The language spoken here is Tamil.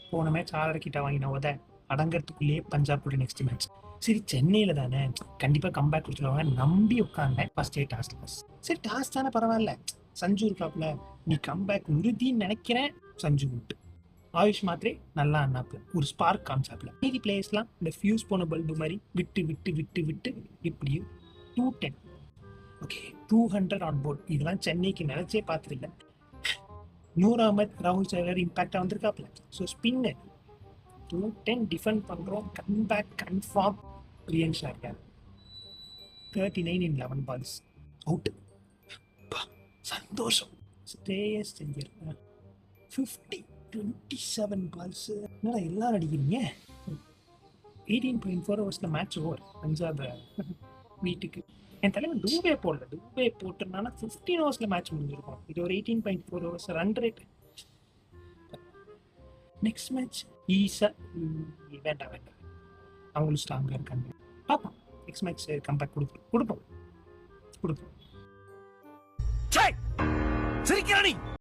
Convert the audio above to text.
போன மேட்ச் 6.5 கிட்ட வாங்கின உத அடங்கறதுக்குள்ளேயே பஞ்சாப் கூட நெக்ஸ்ட் மேட்ச். சரி சென்னையில தானே கண்டிப்பா கம்பேக் கொடுத்துருவாங்க நம்பி உட்கார்ந்தேன். First toss loss. சரி டாஸ் தானே பரவாயில்ல, சஞ்சு இருக்காப்ல, நீ கம்பேக் உறுதின்னு நினைக்கிறேன். சஞ்சு விட்டு ஆயுஷ் மாத்திரே நல்லா அண்ணாப்ல ஒரு ஸ்பார்க் காமிச்சாப்ல. மீதி பிளேயர்ஸ்லாம் இந்த ஃபியூஸ் போன பல்பு மாதிரி விட்டு விட்டு விட்டு விட்டு இப்படியும் 210. Okay 200 on board. இதெல்லாம் சென்னைக்கு நினைச்சே பார்த்துருக்கேன். நூர் அகமத் ராகுல் சேகர் இம்பாக்டா வந்திருக்காப்ல. ஸோ ஸ்பின்னு 210 டிஃபெண்ட் பண்றோம். Comeback confirm. Priyansh Arya 39 in 11 balls out. சந்தோஷம். ஸ்ரேயஸ் ஐயர் 50 27 balls. என்னடா எல்லாரும் அடிக்கிறீங்க. 18.4 ஹவர்ஸ்ல மேட்ச் ஓவர். பஞ்சாப் வீட்டுக்கு என் தலைவன் டூபே போடல. டூபே போட்டிருந்தானா 15 ஹவர்ஸ்ல மேட்ச் முடிஞ்சிருக்கும். இது ஒரு 18.4 hours run rate. Next match Isha வேண்டாம் வேண்டாம், அவங்களும் ஸ்ட்ராங்கா இருக்காங்க. பார்ப்போம் நெக்ஸ்ட் மேட்ச் கம்பேக் கொடுப்போம்.